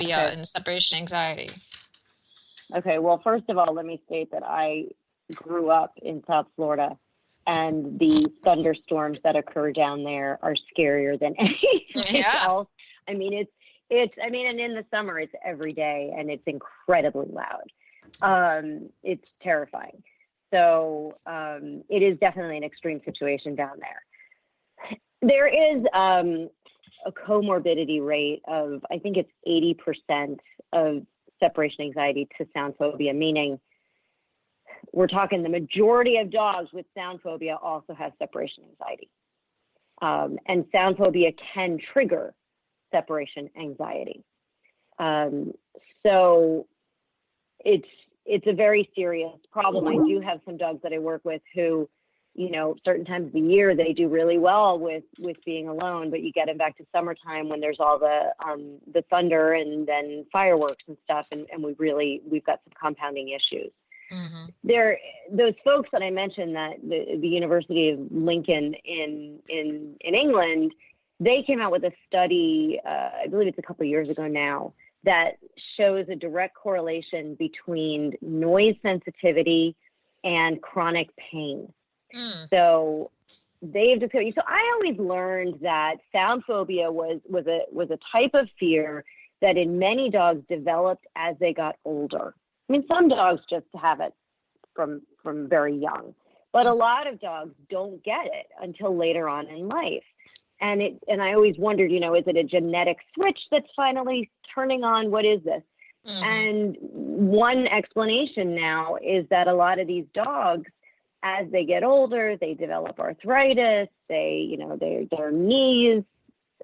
phobia Okay. and separation anxiety? Okay. Well, first of all, let me state that I grew up in South Florida, and the thunderstorms that occur down there are scarier than anything Yeah. else. I mean, I mean, and in the summer, it's every day, and it's incredibly loud. It's terrifying. So it is definitely an extreme situation down there. There is a comorbidity rate of, I think it's 80% of separation anxiety to sound phobia, meaning we're talking the majority of dogs with sound phobia also have separation anxiety. And sound phobia can trigger separation anxiety. So it's a very serious problem. I do have some dogs that I work with who, you know, certain times of the year they do really well with being alone, but you get them back to summertime when there's all the thunder and then fireworks and stuff, and we've got some compounding issues. Mm-hmm. Those folks that I mentioned, that the University of Lincoln in England, they came out with a study, I believe it's a couple of years ago now, that shows a direct correlation between noise sensitivity and chronic pain. Mm. So they've discovered. So I always learned that sound phobia was a type of fear that in many dogs developed as they got older. I mean, some dogs just have it from very young, but a lot of dogs don't get it until later on in life. And I always wondered, you know, is it a genetic switch that's finally turning on? What is this? Mm-hmm. And one explanation now is that a lot of these dogs, as they get older, they develop arthritis. Their knees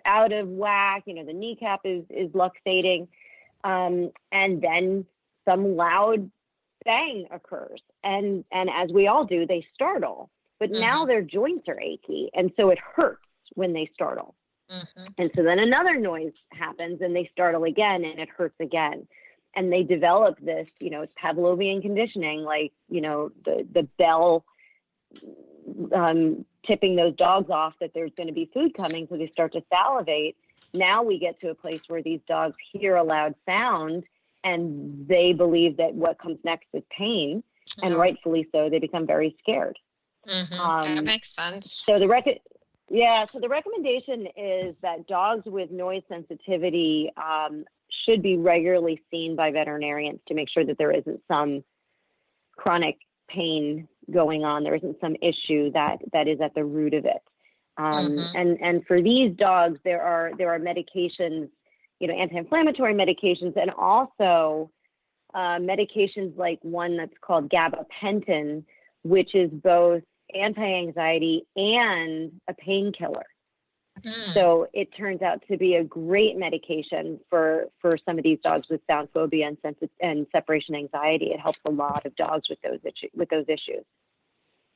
out of whack. You know, the kneecap is luxating, and then some loud bang occurs, and as we all do, they startle. But now their joints are achy, and so it hurts when they startle. Mm-hmm. And so then another noise happens, and they startle again, and it hurts again. And they develop this, you know, it's Pavlovian conditioning, like, you know, the bell tipping those dogs off that there's going to be food coming, so they start to salivate. Now we get to a place where these dogs hear a loud sound, and they believe that what comes next is pain, and rightfully so, they become very scared. Mm-hmm. That makes sense. So the recommendation is that dogs with noise sensitivity should be regularly seen by veterinarians to make sure that there isn't some chronic pain going on. There isn't some issue that is at the root of it. And for these dogs, there are medications, you know, anti-inflammatory medications, and also medications like one that's called gabapentin, which is both anti-anxiety and a painkiller. So it turns out to be a great medication for some of these dogs with sound phobia and separation anxiety. It helps a lot of dogs with those issues.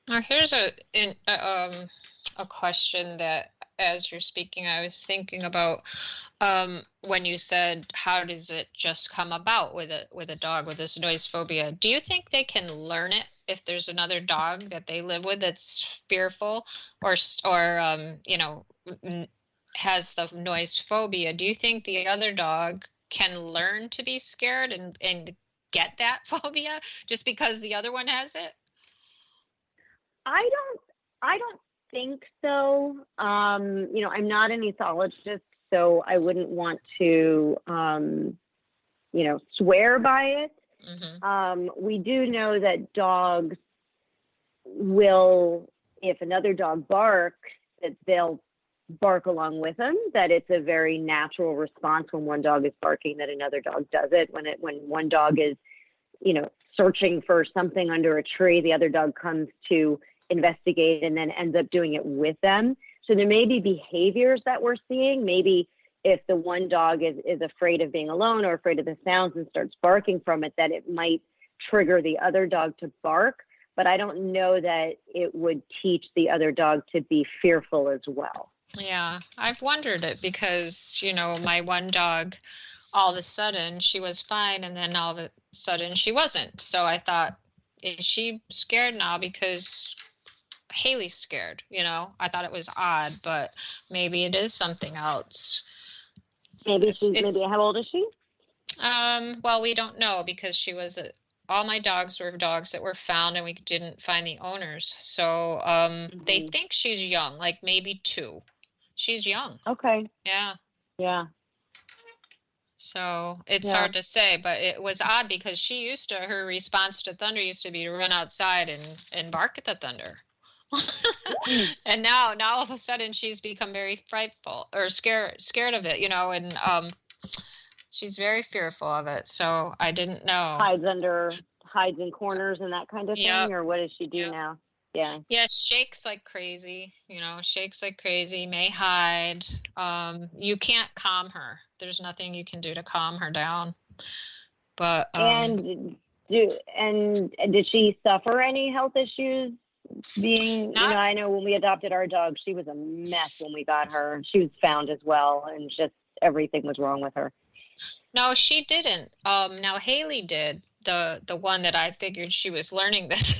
Now, here's a question that, as you're speaking, I was thinking about when you said, how does it just come about with a dog with this noise phobia? Do you think they can learn it if there's another dog that they live with that's fearful or you know, has the noise phobia? Do you think the other dog can learn to be scared and get that phobia just because the other one has it? I don't think so. You know, I'm not an ethologist, so I wouldn't want to, you know, swear by it. We do know that dogs will, if another dog barks, that they'll bark along with them, that it's a very natural response when one dog is barking, that another dog does it. When one dog is, you know, searching for something under a tree, the other dog comes to investigate and then ends up doing it with them. So there may be behaviors that we're seeing. Maybe if the one dog is afraid of being alone or afraid of the sounds and starts barking from it, that it might trigger the other dog to bark. But I don't know that it would teach the other dog to be fearful as well. Yeah, I've wondered it because, you know, my one dog, all of a sudden she was fine, and then all of a sudden she wasn't. So I thought, is she scared now because Haley's scared? You know, I thought it was odd, but maybe it is something else. Maybe how old is she? Well, we don't know because all my dogs were dogs that were found and we didn't find the owners. So, they Hmm. think she's young, like maybe 2. She's young. Okay. Yeah. Yeah. So it's Yeah. hard to say, but it was odd because her response to thunder used to be to run outside and bark at the thunder. Mm. And now all of a sudden she's become very frightful or scared of it, and she's very fearful of it. So I didn't know. Hides in corners and that kind of thing, Yep. or what does she do Yep. now? Yeah. Yeah, shakes like crazy, shakes like crazy, may hide. You can't calm her. There's nothing you can do to calm her down. But And did she suffer any health issues being, not I know when we adopted our dog, she was a mess when we got her. She was found as well, and just everything was wrong with her. No, she didn't. Now Haley did, the one that I figured she was learning this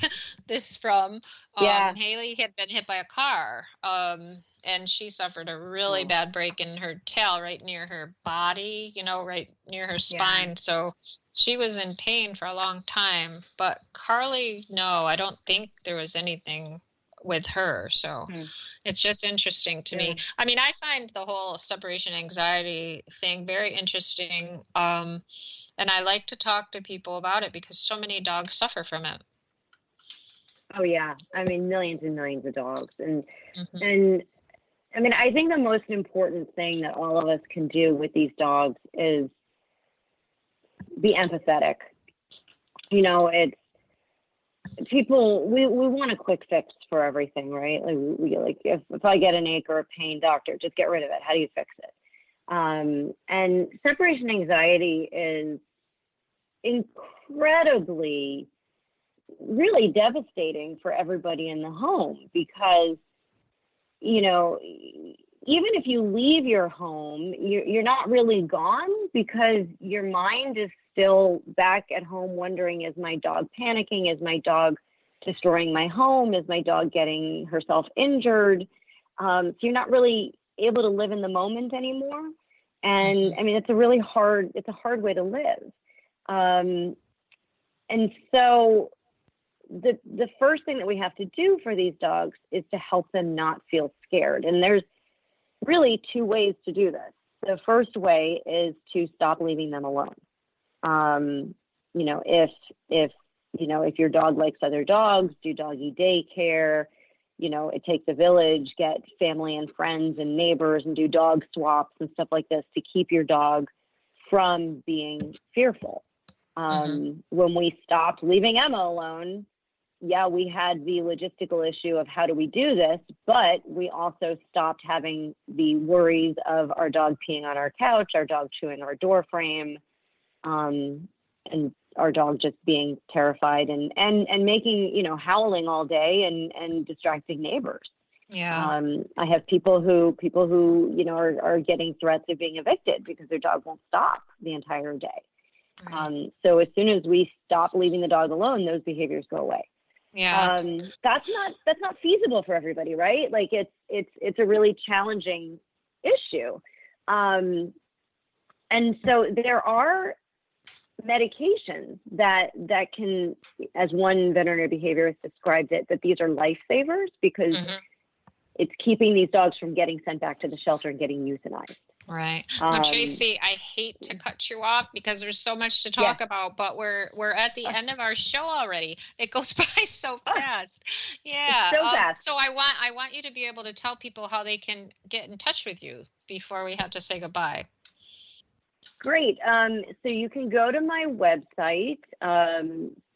this from. Yeah. Haley had been hit by a car, and she suffered a really Oh. bad break in her tail, right near her body, right near her Yeah. spine. So she was in pain for a long time. But Carly, no, I don't think there was anything with her. So Hmm. it's just interesting to Yeah. me. I mean, I find the whole separation anxiety thing very interesting. And I like to talk to people about it because so many dogs suffer from it. Oh yeah. I mean, millions and millions of dogs, Hmm. and I mean, I think the most important thing that all of us can do with these dogs is be empathetic. It's people, we want a quick fix for everything, right? Like, if I get an ache or a pain, doctor, just get rid of it. How do you fix it? And separation anxiety is incredibly, really devastating for everybody in the home because, you know, even if you leave your home, you're not really gone because your mind is still back at home wondering, is my dog panicking? Is my dog destroying my home? Is my dog getting herself injured? So you're not really able to live in the moment anymore. And Hmm. I mean, it's a hard way to live. Um, and so the first thing that we have to do for these dogs is to help them not feel scared. And there's really 2 ways to do this. The first way is to stop leaving them alone. Um, if your dog likes other dogs, do doggy daycare. It takes a village, get family and friends and neighbors and do dog swaps and stuff like this to keep your dog from being fearful. Hmm. When we stopped leaving Emma alone, yeah, we had the logistical issue of how do we do this, but we also stopped having the worries of our dog peeing on our couch, our dog chewing our door frame, and our dog just being terrified and making, howling all day and distracting neighbors. Yeah. I have people who are getting threats of being evicted because their dog won't stop the entire day. Right. So as soon as we stop leaving the dog alone, those behaviors go away. Yeah. That's not feasible for everybody, right? Like it's a really challenging issue. And so there are medications that can, as one veterinary behaviorist described it, that these are lifesavers because Hmm. it's keeping these dogs from getting sent back to the shelter and getting euthanized. Right. Now, Um, Tracy, I hate to cut you off because there's so much to yes. talk about, but we're at the end of our show already. It goes by so fast. It's Yeah. so fast. So I want you to be able to tell people how they can get in touch with you before we have to say goodbye. Great. So you can go to my website,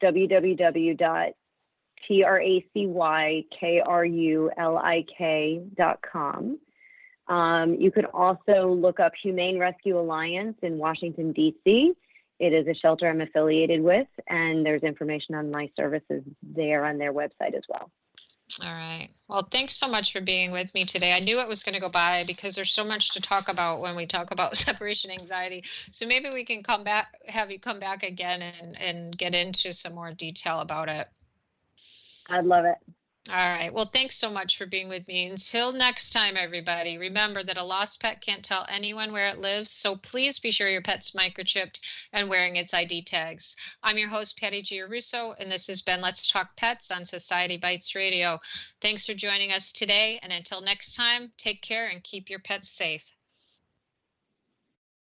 www.tracyKrulik.com. You can also look up Humane Rescue Alliance in Washington, D.C. It is a shelter I'm affiliated with, and there's information on my services there on their website as well. All right. Well, thanks so much for being with me today. I knew it was going to go by because there's so much to talk about when we talk about separation anxiety. So maybe we can have you come back again and get into some more detail about it. I'd love it. All right. Well, thanks so much for being with me. Until next time, everybody, remember that a lost pet can't tell anyone where it lives, so please be sure your pet's microchipped and wearing its ID tags. I'm your host, Patty Giarrusso, and this has been Let's Talk Pets on Society Bites Radio. Thanks for joining us today, and until next time, take care and keep your pets safe.